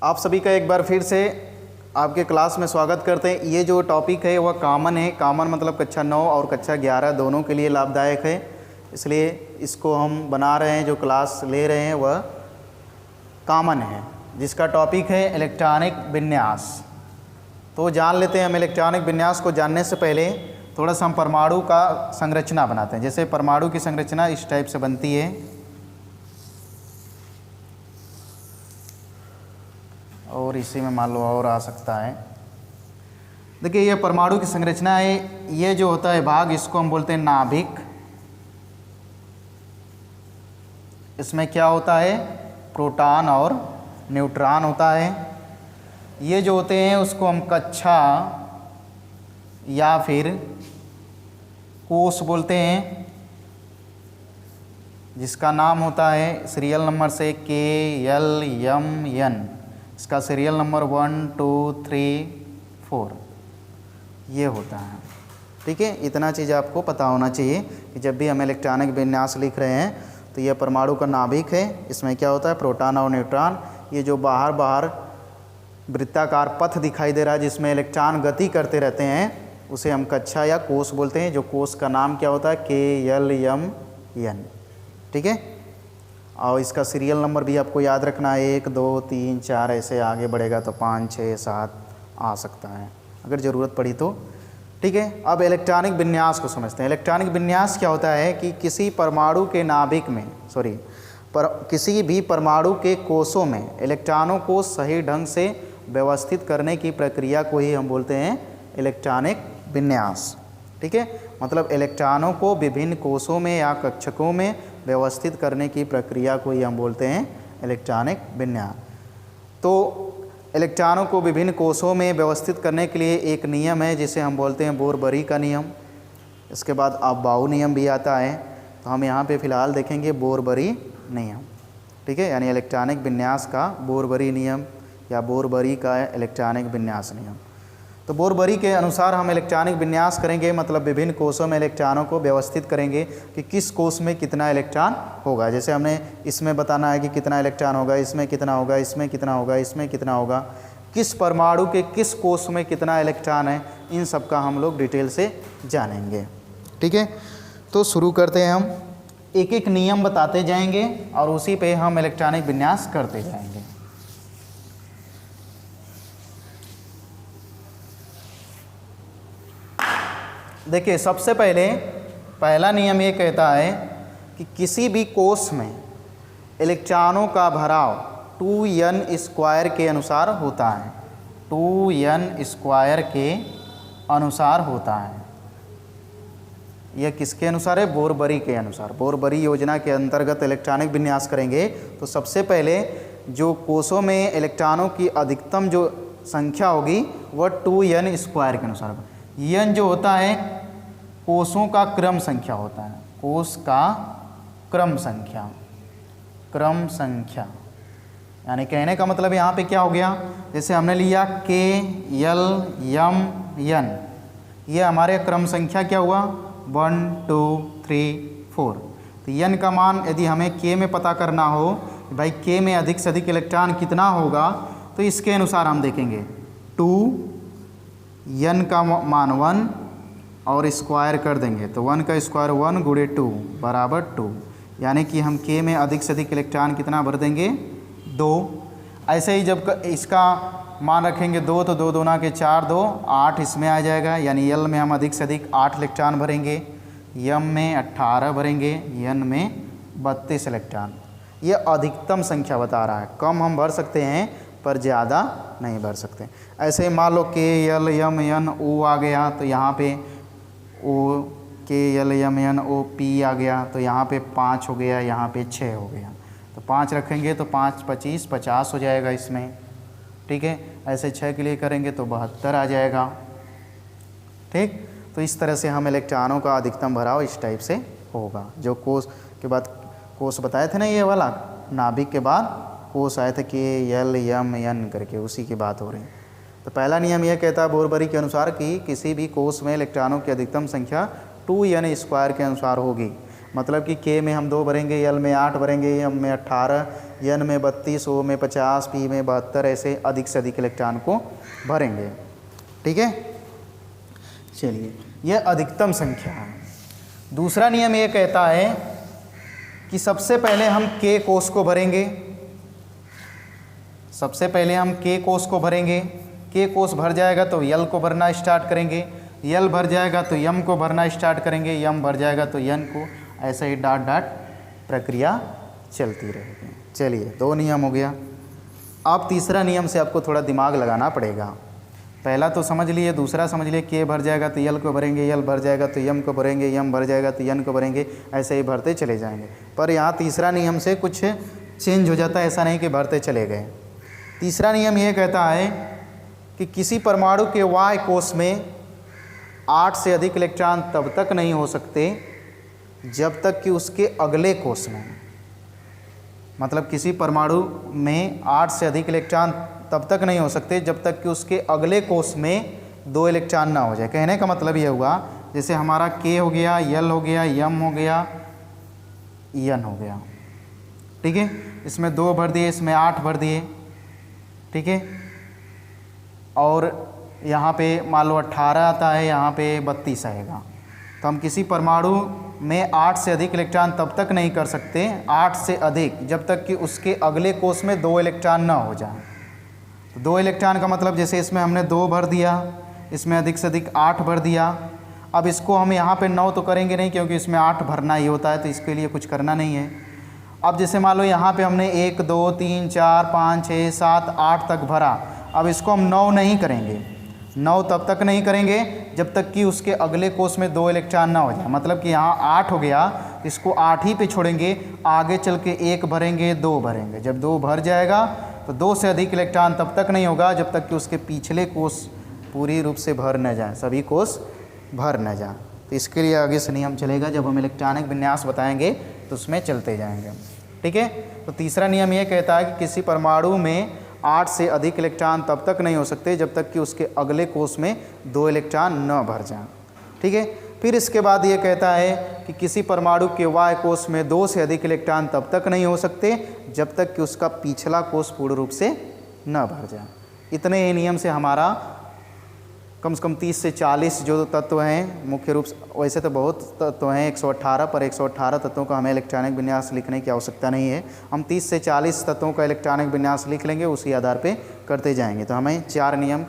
आप सभी का एक बार फिर से आपके क्लास में स्वागत करते हैं। ये जो टॉपिक है वह कॉमन है। कॉमन मतलब कक्षा 9 और कक्षा 11 दोनों के लिए लाभदायक है, इसलिए इसको हम बना रहे हैं। जो क्लास ले रहे हैं वह कॉमन है, जिसका टॉपिक है इलेक्ट्रॉनिक विन्यास। तो जान लेते हैं हम। इलेक्ट्रॉनिक विन्यास को जानने से पहले थोड़ा सा हम परमाणु का संरचना बनाते हैं। जैसे परमाणु की संरचना इस टाइप से बनती है, और इसी में मान लो और आ सकता है। देखिए ये परमाणु की संरचना है। ये जो होता है भाग, इसको हम बोलते हैं नाभिक। इसमें क्या होता है, प्रोटॉन और न्यूट्रॉन होता है। ये जो होते हैं उसको हम कक्षा या फिर कोश बोलते हैं, जिसका नाम होता है सीरियल नंबर से KLMN। इसका सीरियल नंबर 1 2 3 4 ये होता है। ठीक है, इतना चीज़ आपको पता होना चाहिए कि जब भी हम इलेक्ट्रॉनिक विन्यास लिख रहे हैं तो यह परमाणु का नाभिक है। इसमें क्या होता है, प्रोटॉन और न्यूट्रॉन। ये जो बाहर वृत्ताकार पथ दिखाई दे रहा है जिसमें इलेक्ट्रॉन गति करते रहते हैं, उसे हम कक्षा या कोश बोलते हैं। जो कोश का नाम क्या होता है, KLMN। ठीक है, और इसका सीरियल नंबर भी आपको याद रखना है। 1 2 3 4 ऐसे आगे बढ़ेगा तो 5 6 7 आ सकता है अगर ज़रूरत पड़ी तो। ठीक है, अब इलेक्ट्रॉनिक विन्यास को समझते हैं। इलेक्ट्रॉनिक विन्यास क्या होता है कि किसी परमाणु के नाभिक में किसी भी परमाणु के कोशों में इलेक्ट्रॉनों को सही ढंग से व्यवस्थित करने की प्रक्रिया को ही हम बोलते हैं इलेक्ट्रॉनिक विन्यास। ठीक है, मतलब इलेक्ट्रॉनों को विभिन्न कोशों में या कक्षकों में व्यवस्थित करने की प्रक्रिया को ही हम बोलते हैं इलेक्ट्रॉनिक विन्यास। तो इलेक्ट्रॉनों को विभिन्न कोशों में व्यवस्थित करने के लिए एक नियम है जिसे हम बोलते हैं बोर-बरी का नियम। इसके बाद अफबाऊ नियम भी आता है, तो हम यहाँ पे फ़िलहाल देखेंगे बोर-बरी नियम। ठीक है, यानी इलेक्ट्रॉनिक विन्यास का बोर-बरी नियम या बोर-बरी का इलेक्ट्रॉनिक विन्यास नियम। तो बोर-बरी के अनुसार हम इलेक्ट्रॉनिक विन्यास करेंगे, मतलब विभिन्न कोशों में इलेक्ट्रॉनों को व्यवस्थित करेंगे कि किस कोश में कितना इलेक्ट्रॉन होगा। जैसे हमने इसमें बताना है कि कितना इलेक्ट्रॉन होगा, इसमें कितना होगा, इसमें कितना होगा, इसमें कितना होगा, किस परमाणु के किस कोश में कितना इलेक्ट्रॉन है, इन सब का हम लोग डिटेल से जानेंगे। ठीक है, तो शुरू करते हैं। हम एक एक नियम बताते जाएंगे और उसी पे हम इलेक्ट्रॉनिक विन्यास करते जाएंगे। देखिए, सबसे पहला नियम ये कहता है कि किसी भी कोश में इलेक्ट्रॉनों का भराव 2n² के अनुसार होता है। 2n² के अनुसार होता है। यह किसके अनुसार है, बोर-बरी के अनुसार। बोर-बरी योजना के अंतर्गत इलेक्ट्रॉनिक विन्यास करेंगे तो सबसे पहले जो कोशों में इलेक्ट्रॉनों की अधिकतम जो संख्या होगी वह 2n² के अनुसार होगा। n जो होता है कोशों का क्रम संख्या होता है, कोश का क्रम संख्या। यानी कहने का मतलब यहाँ पे क्या हो गया, जैसे हमने लिया KLMN, ये हमारे क्रम संख्या क्या हुआ 1 2 3 4। तो n का मान यदि हमें K में पता करना हो, भाई K में अधिक से अधिक इलेक्ट्रॉन कितना होगा, तो इसके अनुसार हम देखेंगे 2 n का मान 1 और स्क्वायर कर देंगे तो 1 का स्क्वायर 1 गुणे 2 बराबर 2। यानी कि हम K में अधिक से अधिक इलेक्ट्रॉन कितना भर देंगे 2। ऐसे ही जब इसका मान रखेंगे 2 तो 2 दूना के 4 2 8 इसमें आ जाएगा। यानी L में हम अधिक से अधिक 8 इलेक्ट्रॉन भरेंगे, M में 18 भरेंगे, N में 32 इलेक्ट्रॉन। ये अधिकतम संख्या बता रहा है। कम हम भर सकते हैं पर ज़्यादा नहीं भर सकते। ऐसे ही मान लो KLMN O आ गया तो यहाँ पे O KLMN O P आ गया तो यहाँ पे 5 हो गया, यहाँ पे 6 हो गया। तो 5 रखेंगे तो 5 25 50 हो जाएगा इसमें। ठीक है, ऐसे 6 के लिए करेंगे तो 72 आ जाएगा। ठीक, तो इस तरह से हम इलेक्ट्रॉनों का अधिकतम भराव इस टाइप से होगा। जो कोश के बाद कोश बताए थे ना, ये वाला नाभिक के बाद कोश आए थे KLMN करके, उसी की बात हो रही है। तो पहला नियम यह कहता है बोर-बरी के अनुसार कि किसी भी कोश में इलेक्ट्रॉनों की अधिकतम संख्या 2n² के अनुसार होगी। मतलब कि के में हम 2 भरेंगे, यल में 8 भरेंगे, एम में 18, एन में 32, ओ में 50, पी में 72, ऐसे अधिक से अधिक इलेक्ट्रॉन को भरेंगे। ठीक है, चलिए यह अधिकतम संख्या है। दूसरा नियम ये कहता है कि सबसे पहले हम के कोष को भरेंगे, सबसे पहले हम के कोष को भरेंगे। के कोष भर जाएगा तो यल को भरना स्टार्ट करेंगे, यल भर जाएगा तो यम को भरना स्टार्ट करेंगे, यम भर जाएगा तो यन को, ऐसे ही डॉट डॉट प्रक्रिया चलती रहेगी। चलिए 2 नियम हो गया। अब तीसरा नियम से आपको थोड़ा दिमाग लगाना पड़ेगा। पहला तो समझ लिए, दूसरा समझ लिए, के भर जाएगा तो यल को भरेंगे, यल भर जाएगा तो यम को भरेंगे, यम भर जाएगा तो यन को भरेंगे, ऐसे ही भरते चले जाएंगे। पर यहाँ तीसरा नियम से कुछ चेंज हो जाता है, ऐसा नहीं कि भरते चले गए। तीसरा नियम ये कहता है कि किसी परमाणु के वाय कोष में 8 से अधिक इलेक्ट्रॉन तब तक नहीं हो सकते जब तक कि उसके अगले कोष में, मतलब किसी परमाणु में 8 से अधिक इलेक्ट्रॉन तब तक नहीं हो सकते जब तक कि उसके अगले कोष में 2 इलेक्ट्रॉन ना हो जाए। कहने का मतलब ये हुआ, जैसे हमारा के हो गया, यल हो गया, यम हो गया, यन हो गया। ठीक है, इसमें 2 भर दिए, इसमें 8 भर दिए। ठीक है, और यहाँ पे मान लो 18 आता है, यहाँ पे 32 आएगा। तो हम किसी परमाणु में 8 से अधिक इलेक्ट्रॉन तब तक नहीं कर सकते, 8 से अधिक, जब तक कि उसके अगले कोष में 2 इलेक्ट्रॉन ना हो जाए। तो 2 इलेक्ट्रॉन का मतलब जैसे इसमें हमने 2 भर दिया, इसमें अधिक से अधिक 8 भर दिया। अब इसको हम यहाँ पे 9 तो करेंगे नहीं, क्योंकि इसमें 8 भरना ही होता है, तो इसके लिए कुछ करना नहीं है। अब जैसे मान लो यहाँ पे हमने 1 2 3 4 5 6 7 8 तक भरा, अब इसको हम 9 नहीं करेंगे। 9 तब तक नहीं करेंगे जब तक कि उसके अगले कोष में 2 इलेक्ट्रॉन ना हो जाए। मतलब कि यहाँ 8 हो गया, इसको 8 ही पे छोड़ेंगे, आगे चल के 1 भरेंगे, 2 भरेंगे। जब 2 भर जाएगा तो 2 से अधिक इलेक्ट्रॉन तब तक नहीं होगा जब तक कि उसके पिछले कोष पूरी रूप से भर न जाए, सभी कोष भर न जाए। तो इसके लिए आगे से नियम चलेगा, जब हम इलेक्ट्रॉनिक विन्यास बताएंगे तो उसमें चलते जाएंगे। ठीक है, तो तीसरा नियम ये कहता है कि किसी परमाणु में 8 से अधिक इलेक्ट्रॉन तब तक नहीं हो सकते जब तक कि उसके अगले कोष में 2 इलेक्ट्रॉन न भर जाएं। ठीक है, फिर इसके बाद ये कहता है कि किसी परमाणु के वाय कोष में 2 से अधिक इलेक्ट्रॉन तब तक नहीं हो सकते जब तक कि उसका पिछला कोष पूर्ण रूप से न भर जाए। इतने ही नियम से हमारा कम से कम 30 से 40 जो तत्व हैं, मुख्य रूप से, वैसे तो बहुत तत्व हैं 118, पर 118 तत्वों का हमें इलेक्ट्रॉनिक विन्यास लिखने की आवश्यकता नहीं है। हम 30 से 40 तत्वों का इलेक्ट्रॉनिक विन्यास लिख लेंगे, उसी आधार पे करते जाएंगे। तो हमें 4 नियम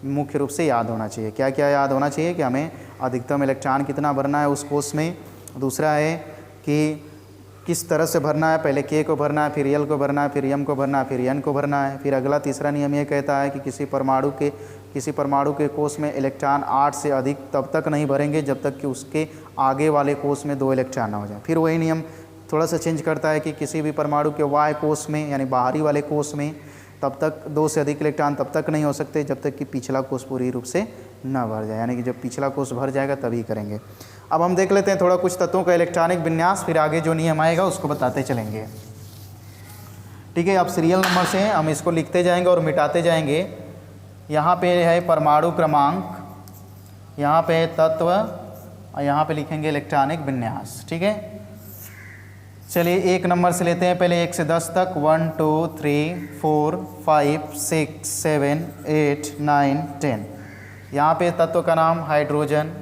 मुख्य रूप से याद होना चाहिए। क्या क्या याद होना चाहिए? कि हमें अधिकतम इलेक्ट्रॉन कितना भरना है उस कोष में, दूसरा है कि किस तरह से भरना है, पहले के को भरना है, फिर यल को भरना है, फिर यम को भरना है, फिर यन को भरना है। फिर अगला तीसरा नियम ये कहता है कि किसी परमाणु के कोष में इलेक्ट्रॉन 8 से अधिक तब तक नहीं भरेंगे जब तक कि उसके आगे वाले कोष में 2 इलेक्ट्रॉन ना हो जाए। फिर वही नियम थोड़ा सा चेंज करता है कि किसी भी परमाणु के वाय कोष में, यानी बाहरी वाले कोष में, तब तक 2 से अधिक इलेक्ट्रॉन तब तक नहीं हो सकते जब तक कि पिछला कोष पूरी रूप से न भर जाए, यानी कि जब पिछला कोष भर जाएगा तभी करेंगे। अब हम देख लेते हैं थोड़ा कुछ तत्वों का इलेक्ट्रॉनिक विन्यास, फिर आगे जो नियम आएगा उसको बताते चलेंगे। ठीक है, अब सीरियल नंबर से हम इसको लिखते जाएंगे और मिटाते जाएंगे। यहाँ पे है परमाणु क्रमांक, यहाँ पे है तत्व, और यहाँ पे लिखेंगे इलेक्ट्रॉनिक विन्यास। ठीक है, चलिए 1 नंबर से लेते हैं, पहले 1 से 10 तक। 1 2 3 4 5 6 7 8 9 10। यहाँ पे तत्व का नाम hydrogen,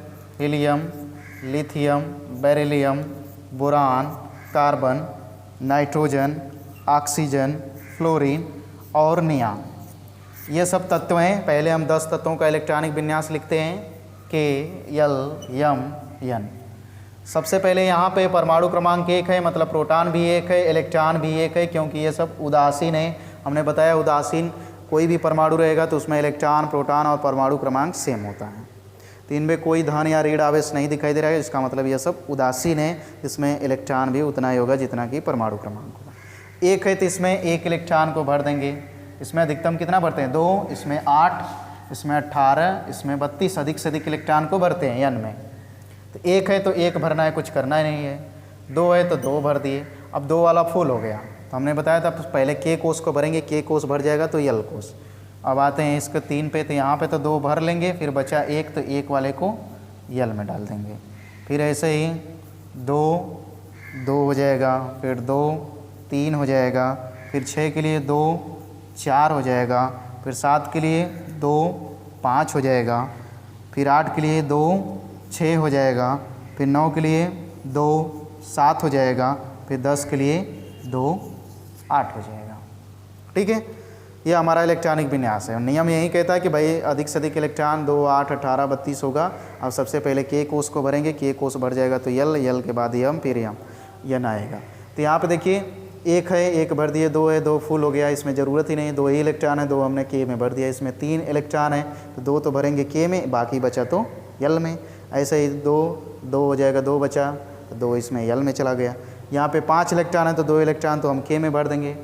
helium, lithium, beryllium, boron, carbon, nitrogen, oxygen, fluorine और नियान, ये सब तत्व हैं। पहले हम 10 तत्वों का इलेक्ट्रॉनिक विन्यास लिखते हैं, के, यल, यम, यन। सबसे पहले यहाँ पे परमाणु क्रमांक 1 है, मतलब प्रोटॉन भी 1 है, इलेक्ट्रॉन भी 1 है, क्योंकि ये सब उदासीन है। हमने बताया उदासीन कोई भी परमाणु रहेगा तो उसमें इलेक्ट्रॉन, प्रोटॉन और परमाणु क्रमांक सेम होता है। तो इनमें कोई धन या ऋण आवेश नहीं दिखाई दे रहा है, इसका मतलब ये सब उदासीन है। इसमें इलेक्ट्रॉन भी उतना ही होगा जितना कि परमाणु क्रमांक होगा। 1 है तो इसमें 1 इलेक्ट्रॉन को भर देंगे। इसमें अधिकतम कितना भरते हैं? 2, इसमें 8, इसमें 18, इसमें 32, अधिक से अधिक इलेक्ट्रॉन को भरते हैं यन में। तो 1 है तो 1 भरना है, कुछ करना ही नहीं है। 2 है तो 2 भर दिए। अब 2 वाला फुल हो गया, तो हमने बताया था पहले के कोष को भरेंगे, के कोष भर जाएगा तो यल कोष। अब आते हैं इसके 3 पे, तो यहाँ पे तो 2 भर लेंगे, फिर बचा 1, तो 1 वाले को यल में डाल देंगे। फिर ऐसे ही 2, 2 हो जाएगा, फिर 2 3 हो जाएगा, फिर 6 के लिए 2 4 हो जाएगा, फिर 7 के लिए 2 5 हो जाएगा, फिर 8 के लिए 2 6 हो जाएगा, फिर 9 के लिए 2 7 हो जाएगा, फिर 10 के लिए 2 8 हो जाएगा। ठीक है, ये हमारा इलेक्ट्रॉनिक विन्यास है। नियम यही कहता है कि भाई अधिक से अधिक इलेक्ट्रॉन 2 8 18 32 होगा। अब सबसे पहले के कोष को भरेंगे, के कोष भर जाएगा तो यल के बाद यम, फिर यन आएगा। तो यहाँ पे देखिए 1 है, 1 भर दिए, 2 है, 2 फुल हो गया, इसमें ज़रूरत ही नहीं, 2 ही इलेक्ट्रॉन है, 2 हमने के में भर दिया। इसमें 3 इलेक्ट्रॉन है तो 2 तो भरेंगे के में, बाकी बचा तो यल में। ऐसे ही 2 हो जाएगा, 2 बचा तो 2 इसमें यल में चला गया। यहाँ पे 5 इलेक्ट्रॉन है तो 2 इलेक्ट्रॉन तो हम के में भर देंगे,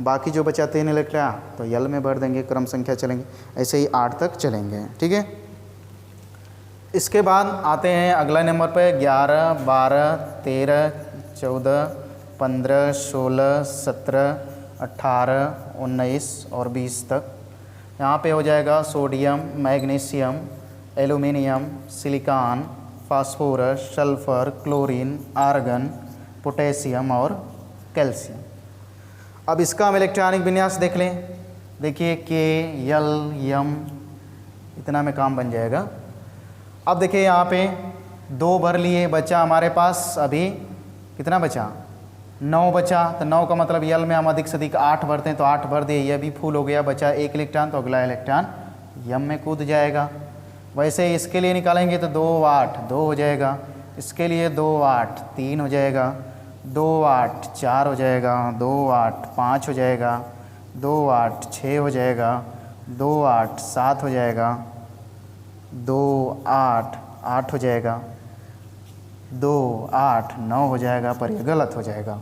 बाकी जो बचा 3 इलेक्ट्रॉन तो यल में भर देंगे। क्रम संख्या चलेंगे, ऐसे ही 8 तक चलेंगे। ठीक है, इसके बाद आते हैं अगला नंबर पे 11 12 13 14 15 16 17 18 19 और 20 तक। यहाँ पे हो जाएगा sodium, magnesium, aluminium, silicon, phosphorus, sulphur, chlorine, argon, potassium और कैल्शियम। अब इसका हम इलेक्ट्रॉनिक विन्यास देख लें। देखिए के यल यम इतना में काम बन जाएगा। अब देखिए यहाँ पे 2 भर लिए, बचा हमारे पास अभी कितना बचा, 9 बचा। तो 9 का मतलब यल में हम अधिक से अधिक 8 भरते हैं तो 8 भर दिए, यह भी फुल हो गया। बचा 1 इलेक्ट्रॉन तो अगला इलेक्ट्रॉन यम में कूद जाएगा। वैसे इसके लिए निकालेंगे तो 2 8 2 हो जाएगा, इसके लिए 2 8 3 हो जाएगा, 2 8 4 हो जाएगा, 2 8 5 हो जाएगा, 2 8 6 हो जाएगा, 2 8 7 हो जाएगा, 2 8 8 हो जाएगा, 2 8 9 हो जाएगा। पर यह गलत हो जाएगा।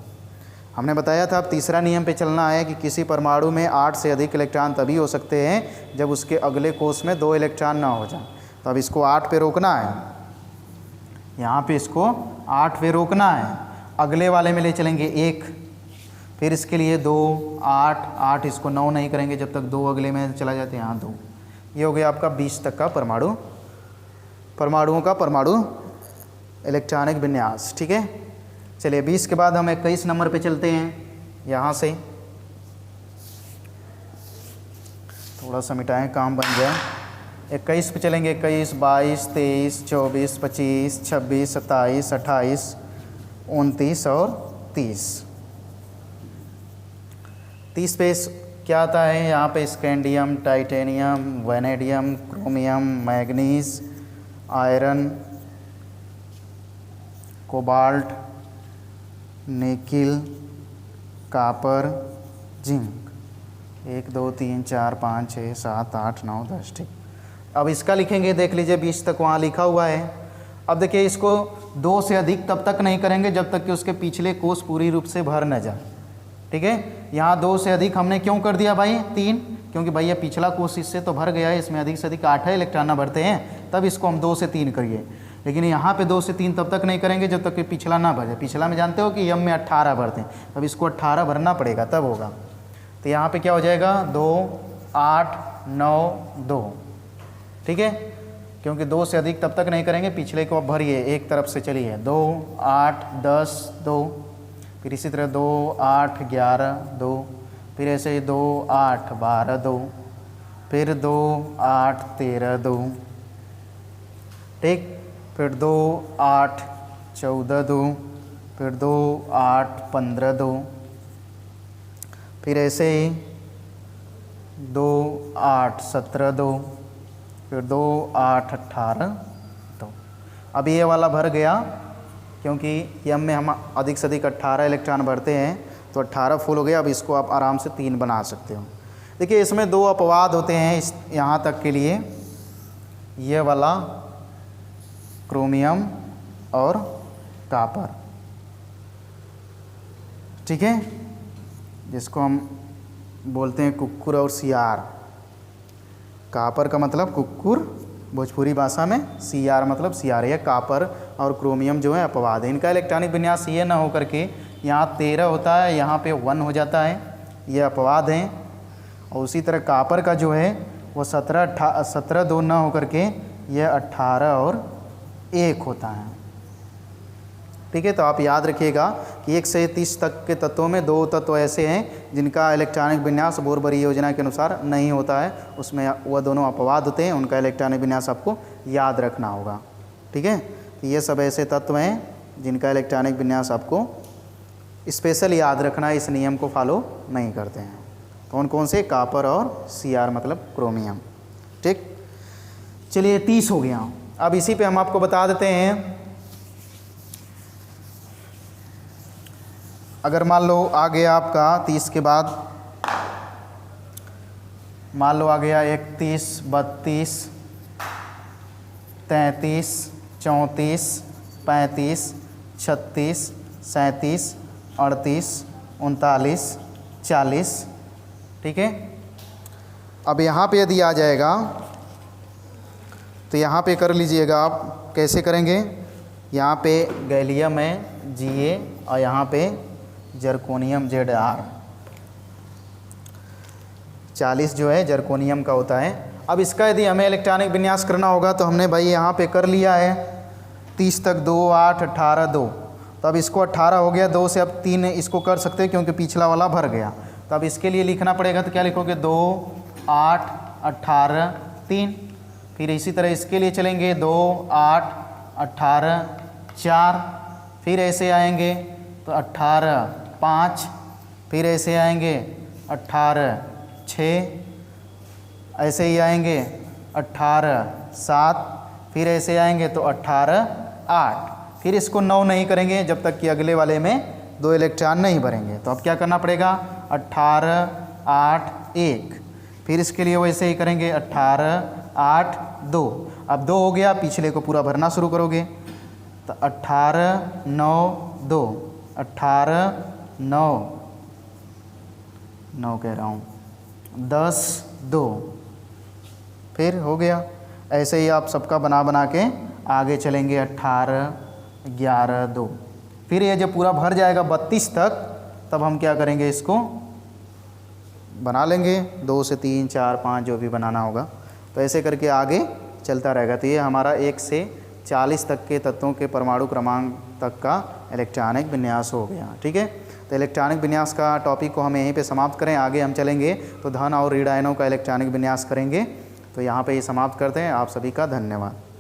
हमने बताया था अब तीसरा नियम पे चलना है कि किसी परमाणु में 8 से अधिक इलेक्ट्रॉन तभी हो सकते हैं जब उसके अगले कोष में 2 इलेक्ट्रॉन ना हो जाए। तो अब इसको 8 पे रोकना है, यहाँ पे इसको 8 पे रोकना है। अगले वाले में ले चलेंगे 1, फिर इसके लिए 2 8 8, इसको 9 नहीं करेंगे जब तक 2 अगले में चला जाते हैं, यहाँ 2। ये हो गया आपका 20 तक का परमाणुओं का परमाणु इलेक्ट्रॉनिक विन्यास। ठीक है, चलिए 20 के बाद हम 21 नंबर पे चलते हैं। यहाँ से थोड़ा सा मिटाएं, काम बन जाए। 21 पे चलेंगे। 21 22 23 24 25 26 27 28 29 और 30। 30 पे क्या आता है, यहाँ पे scandium, titanium, vanadium, chromium, manganese, iron, cobalt, nickel, copper, zinc. 1 2 3 4 5 6 7 8 9 10। ठीक, अब इसका लिखेंगे, देख लीजिए 20 तक वहाँ लिखा हुआ है। अब देखिए इसको 2 से अधिक तब तक नहीं करेंगे जब तक कि उसके पिछले कोष पूरी रूप से भर न जाए। ठीक है, यहाँ 2 से अधिक हमने क्यों कर दिया भाई 3, क्योंकि भाई ये पिछला कोष इससे तो भर गया है, इसमें अधिक से अधिक 8 इलेक्ट्रॉन भरते हैं, तब इसको हम 2 से 3 करिए। लेकिन यहाँ पे 2 से 3 तब तक नहीं करेंगे जब तक कि पिछला ना भरे। पिछला में जानते हो कि यम में 18 भरते हैं, तब इसको 18 भरना पड़ेगा तब होगा। तो यहाँ पे क्या हो जाएगा 2 8 9 2। ठीक है, क्योंकि 2 से अधिक तब तक नहीं करेंगे, पिछले को अब भरिए एक तरफ से। चलिए 2 8 10 2, फिर इसी तरह 2 8 11 2, फिर ऐसे ही 2 8 12 2, फिर 2 8 13 2। ठीक, फिर 2 8 14 2, फिर 2 8 15 2, फिर ऐसे ही 2 8 17 2, फिर 2 8 18 2। अब ये वाला भर गया, क्योंकि यम में हम अधिक से अधिक 18 इलेक्ट्रॉन भरते हैं तो 18 फुल हो गया। अब इसको आप आराम से 3 बना सकते हो। देखिए इसमें 2 अपवाद होते हैं इस यहाँ तक के लिए, ये वाला क्रोमियम और कापर। ठीक है, जिसको हम बोलते हैं कुक्कुर और सियार। कापर का मतलब कुक्कुर भोजपुरी भाषा में, सियार मतलब सियार। कापर और क्रोमियम जो है अपवाद है। इनका इलेक्ट्रॉनिक विन्यास ये ना हो करके यहाँ 13 होता है, यहाँ पे 1 हो जाता है, ये अपवाद हैं। और उसी तरह कापर का जो है वो 17 2 ना हो करके यह 18 और 1 होता है। ठीक है। तो आप याद रखिएगा कि 1 से 30 तक के तत्वों में 2 तत्व ऐसे हैं जिनका इलेक्ट्रॉनिक विन्यास बोर-बरी योजना के अनुसार नहीं होता है, उसमें वह दोनों अपवाद होते हैं, उनका इलेक्ट्रॉनिक विन्यास आपको याद रखना होगा। ठीक है। तो ये सब ऐसे तत्व हैं जिनका इलेक्ट्रॉनिक विन्यास आपको स्पेशल याद रखना, इस नियम को फॉलो नहीं करते हैं। कौन कौन से? कॉपर और Cr मतलब क्रोमियम। ठीक, चलिए 30 हो गया। अब इसी पे हम आपको बता देते हैं, अगर मान लो आ गया आपका 30 के बाद, मान लो आ गया 31, 32, 33, 34, 35, 36, 37, 38, 39, 40। ठीक है। अब यहाँ पे यदि आ जाएगा तो यहाँ पे कर लीजिएगा आप। कैसे करेंगे? यहाँ पे गैलियम है Ga और यहाँ पे जर्कोनियम Zr। 40 जो है जर्कोनियम का होता है। अब इसका यदि हमें इलेक्ट्रॉनिक विन्यास करना होगा तो हमने भाई यहाँ पे कर लिया है 30 तक 2, 8, 18, 2। तो अब इसको 18 हो गया, 2 से अब 3 इसको कर सकते हैं क्योंकि पिछला वाला भर गया। तो अब इसके लिए लिखना पड़ेगा, तो क्या लिखोगे? 2, 8, 18, 3। फिर इसी तरह इसके लिए चलेंगे 2, 8, 18, 4। फिर ऐसे आएंगे तो 18, 5। फिर ऐसे आएंगे 18, 6। ऐसे ही आएंगे 18, 7। फिर ऐसे आएंगे तो 18, 8। फिर इसको 9 नहीं करेंगे जब तक कि अगले वाले में 2 इलेक्ट्रॉन नहीं भरेंगे। तो अब क्या करना पड़ेगा? 18, 8, 1। फिर इसके लिए वैसे ही करेंगे 18, 8, 2। अब 2 हो गया, पिछले को पूरा भरना शुरू करोगे तो 18, 9, 2, 18, 9 कह रहा हूँ, 10, 2। फिर हो गया। ऐसे ही आप सबका बना बना के आगे चलेंगे 18, 11, 2। फिर ये जब पूरा भर जाएगा 32 तक, तब हम क्या करेंगे? इसको बना लेंगे 2 से 3, 4, 5 जो भी बनाना होगा। तो ऐसे करके आगे चलता रहेगा। तो ये हमारा 1 से 40 तक के तत्वों के परमाणु क्रमांक तक का इलेक्ट्रॉनिक विन्यास हो गया। ठीक है। तो इलेक्ट्रॉनिक विन्यास का टॉपिक को हम यहीं पे समाप्त करें। आगे हम चलेंगे तो धन और ऋण आयनों का इलेक्ट्रॉनिक विन्यास करेंगे। तो यहाँ पे ये समाप्त करते हैं। आप सभी का धन्यवाद।